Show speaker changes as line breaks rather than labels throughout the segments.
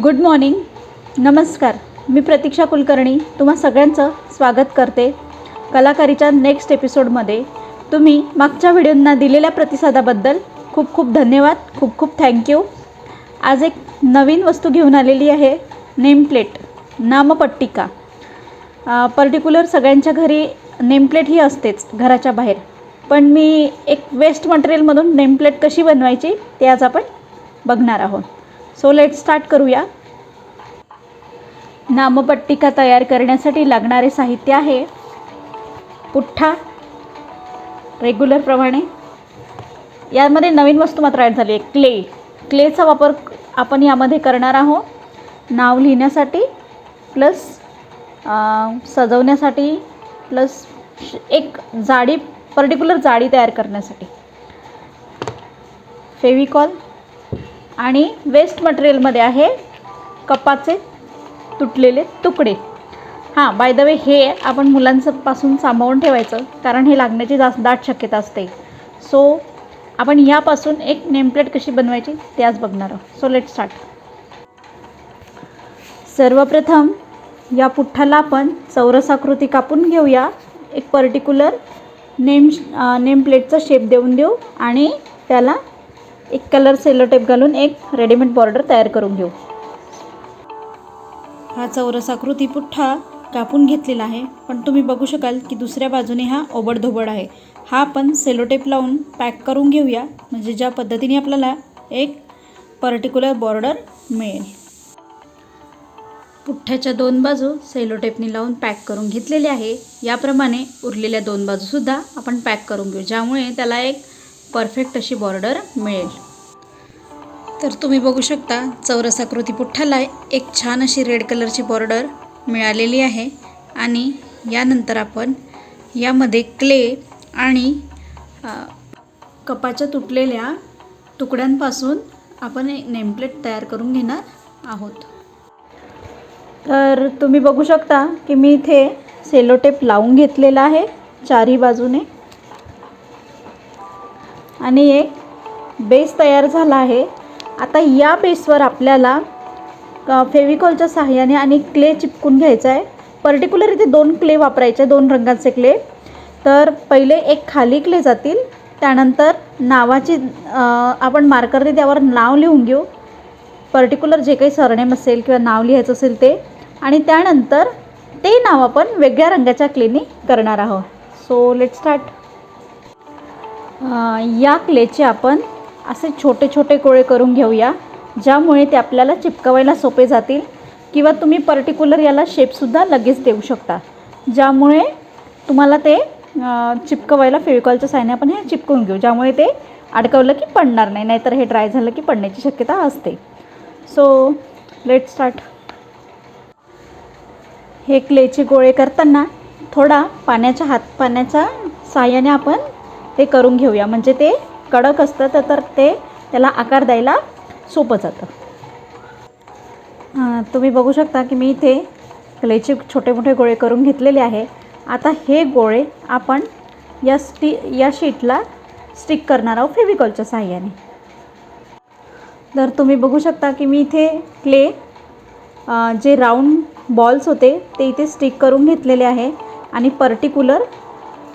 Good morning. नमस्कार. मी प्रतीक्षा कुलकर्णी तुम्हा सगळ्यांचं स्वागत करते कलाकारीच्या नेक्स्ट एपिसोडमध्ये. तुम्ही मागच्या व्हिडिओंना दिलेल्या प्रतिसादाबद्दल खूप खूप धन्यवाद, खूप खूप थँक्यू. आज एक नवीन वस्तू घेऊन आलेली आहे, नेमप्लेट, नामपट्टिका. पर्टिक्युलर सगळ्यांच्या घरी नेमप्लेट ही असतेच घराच्या बाहेर, पण मी एक वेस्ट मटेरियलमधून नेमप्लेट कशी बनवायची ते आज आपण बघणार आहोत. सो लेट स्टार्ट करूया. नामपट्टिका तयार करण्यासाठी लागणारे साहित्य आहे पुठ्ठा रेग्युलर प्रमाणे. यामध्ये नवीन वस्तू मात्र ॲड झाली आहे, क्लेचा वापर आपण यामध्ये करणार आहोत. नाव लिहिण्यासाठी प्लस सजवण्यासाठी प्लस एक जाडी, पर्टिक्युलर जाडी तयार करण्यासाठी फेविकॉल. आणि वेस्ट मटेरियलमध्ये आहे कपाचे तुटलेले तुकडे. हां, बाय द वे हे आपण मुलांपासून सांभाळून ठेवायचं, कारण हे लागण्याची दाट शक्यता असते. सो आपण यापासून एक नेमप्लेट कशी बनवायची ते आज बघणार आहोत. So let start. सर्वप्रथम या पुठ्ठाला आपण चौरसाकृती कापून घेऊया. एक पर्टिक्युलर नेमप्लेटचा शेप देऊन देऊ आणि त्याला एक कलर सेलो टेप घालून एक रेडीमेड बॉर्डर तयार करून घेऊ. हा चौरसाकृती पुठ्ठा कापून घेतलेला आहे, पण तुम्ही बघू शकाल की दुसऱ्या बाजूने हा ओबडधोबड आहे. हा आपण सेलो टेप लावून पॅक करून घेऊया, म्हणजे ज्या पद्धतीने आपल्याला एक पर्टिक्युलर बॉर्डर मिळेल. पुठ्ठ्याच्या दोन बाजू सेलो टेपने लावून पॅक करून घेतलेले आहे. याप्रमाणे उरलेल्या दोन बाजूसुद्धा आपण पॅक करून घेऊ, ज्यामुळे त्याला एक परफेक्ट अशी बॉर्डर मिळेल. तर तुम्ही बघू शकता चौरसाकृती पुठ्ठाला एक छान अशी रेड कलरची बॉर्डर मिळालेली आहे. आणि यानंतर आपण यामध्ये क्ले आणि कपाच्या तुटलेल्या तुकड्यांपासून आपण एक नेमप्लेट तयार करून घेणार आहोत. तर तुम्ही बघू शकता की मी इथे सेलो टेप लावून घेतलेला आहे चारही बाजूने, आणि एक बेस तयार झाला आहे. आता या बेसवर आपल्याला फेविकॉलच्या सहाय्याने आणि क्ले चिपकून घ्यायचा आहे. पर्टिक्युलर इथे दोन क्ले वापरायचे, दोन रंगाचे क्ले. तर पहिले एक खाली क्ले जातील, त्यानंतर नावाची आपण मार्करने त्यावर नाव लिहून घेऊ, पर्टिक्युलर जे काही सरनेम असेल किंवा नाव लिहायचं असेल ते, आणि त्यानंतर ते नाव आपण वेगळ्या रंगाच्या क्लेने करणार आहोत. So let start. या क्लेचे आपण असे छोटे छोटे गोळे करून घेऊया, ज्यामुळे ते आपल्याला चिपकवायला सोपे जातील, किंवा तुम्ही पर्टिक्युलर याला शेपसुद्धा लगेच देऊ शकता, ज्यामुळे तुम्हाला ते चिपकवायला फेविकॉलच्या साहाय्याने आपण हे चिपकवून घेऊ, ज्यामुळे ते अडकवलं की पडणार नाही, नाहीतर हे ड्राय झालं की पडण्याची शक्यता असते. So let start. हे क्लेचे गोळे करताना थोडा पाण्याच्या साहाय्याने आपण ते करून घेऊया, म्हणजे ते कडक असतं तर ते त्याला आकार द्यायला सोपं जातं. तुम्ही बघू शकता की मी इथे क्लेचे छोटे मोठे गोळे करून घेतलेले आहे. आता हे गोळे आपण या शीटला स्टिक करणार आहोत फेविकॉलच्या साहाय्याने. तर तुम्ही बघू शकता की मी इथे क्ले जे राऊंड बॉल्स होते ते इथे स्टिक करून घेतलेले आहे, आणि पर्टिक्युलर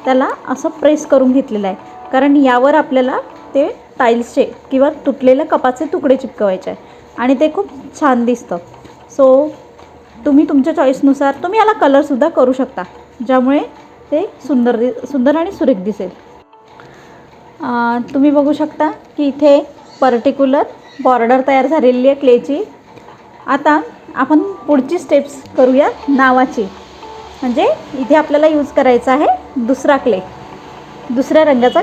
त्याला असं प्रेस करून घेतलेलं आहे, कारण यावर आपल्याला ते टाईल्सचे किंवा तुटलेल्या कपाचे तुकडे चिपकवायचे आहे, आणि ते खूप छान दिसतं. सो तुम्ही तुमच्या चॉईसनुसार तुम्ही याला कलरसुद्धा करू शकता, ज्यामुळे ते सुंदर आणि सुरेख दिसेल. तुम्ही बघू शकता की इथे पर्टिक्युलर बॉर्डर तयार झालेली आहे क्लेची. आता आपण पुढची स्टेप्स करूया नावाची, म्हणजे इथे आपल्याला यूज करायचा आहे दुसऱ्या रंगाचा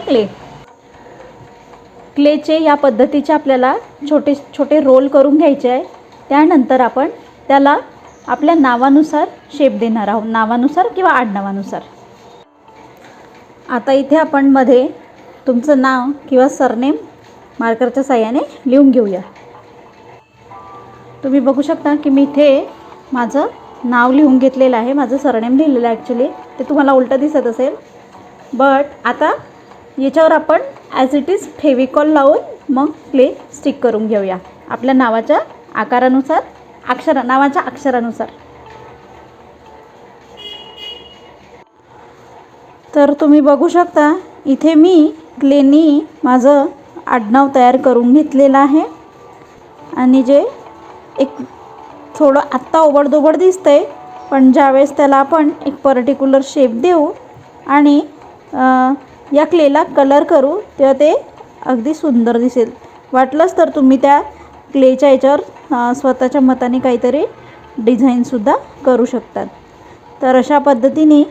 क्लेचे या पद्धतीचे आपल्याला छोटे छोटे रोल करून घ्यायचे आहे. त्यानंतर आपण त्याला आपल्या नावानुसार शेप देणार आहोत, नावानुसार किंवा आडनावानुसार. आता इथे आपण मध्ये तुमचं नाव किंवा सरनेम मार्करच्या साहाय्याने लिहून घेऊया. तुम्ही बघू शकता की मी इथे माझं नाव लिहून घेतलेलं आहे, माझं सरनेम लिहिलेलं आहे. ॲक्च्युली ते तुम्हाला उलटं दिसत असेल, बट आता याच्यावर आपण ॲज इट इज फेविकॉल लावून मग क्ले स्टिक करून घेऊया आपल्या नावाच्या आकारानुसार नावाच्या अक्षरानुसार. तर तुम्ही बघू शकता इथे मी क्लेनी माझं आडनाव तयार करून घेतलेलं आहे. आणि जे एक थोडं आत्ता ओबडधोबड दिसतंय, पण ज्यावेळेस त्याला आपण एक पर्टिक्युलर शेप देऊ आणि या क्लेला कलर करू तेव्हा ते अगदी सुंदर दिसेल. वाटलंच तर तुम्ही त्या क्लेच्या याच्यावर स्वतःच्या मताने काहीतरी डिझाईनसुद्धा करू शकतात. तर अशा पद्धतीने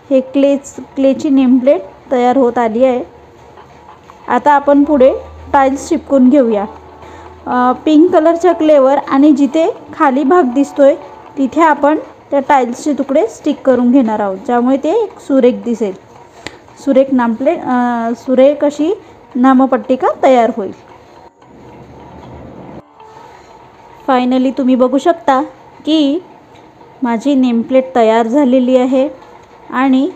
हे क्लेची नेमप्लेट तयार होत आली आहे. आता आपण पुढे टाईल्स चिपकून घेऊया. पिंक कलरच्या क्लेवर आणि जिथे खाली भाग दिसतोय तिथे आपण त्या टाईल्सचे तुकडे स्टिक करून घेणार आहोत, ज्यामुळे ते एक सुरेख दिसेल. सुरेख अशी नामपट्टिका तयार होईल. फायनली तुम्ही बघू शकता की माझी नेमप्लेट तयार झालेली आहे आणि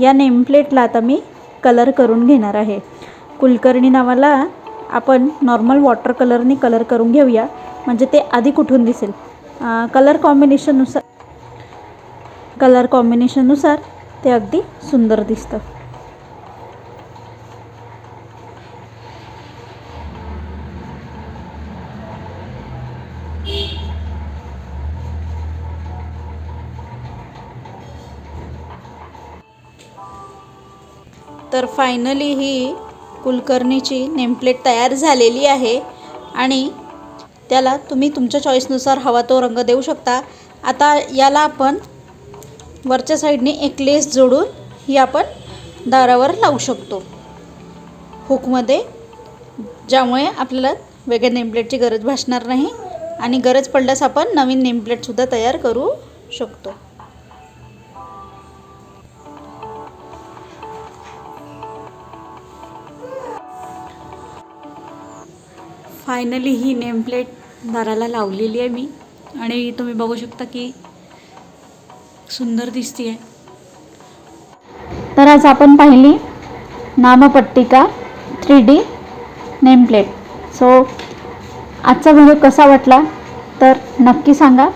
या नेमप्लेटला आता मी कलर करून घेणार आहे. कुलकर्णी नावाला आपण नॉर्मल वॉटर कलरने कलर करून घेऊया, म्हणजे ते आधी कुठून दिसेल. कलर कॉम्बिनेशननुसार ते अगदी सुंदर दिसतं. तर फायनली ही कुलकर्णीची नेमप्लेट तयार झालेली आहे आणि त्याला तुम्ही तुमच्या चॉईसनुसार हवा तो रंग देऊ शकता. आता याला आपण वरच्या साईडने एक लेस जोडून ही आपण दारावर लावू शकतो हुकमध्ये, ज्यामुळे आपल्याला वेगळ्या नेमप्लेटची गरज भासणार नाही आणि गरज पडल्यास आपण नवीन नेमप्लेटसुद्धा तयार करू शकतो. फायनली ही नेमप्लेट दाराला लावलेली आहे मी आणि तुम्ही बघू शकता की सुंदर दिसते आहे. तर आज आपण पाहिली नामपट्टिका 3D नेमप्लेट. सो आजचा व्हिडिओ कसा वाटला तर नक्की सांगा.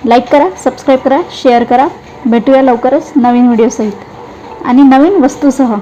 लाईक करा, सबस्क्राईब करा, शेअर करा. भेटूया लवकरच नवीन व्हिडिओसहित आणि नवीन वस्तूसह.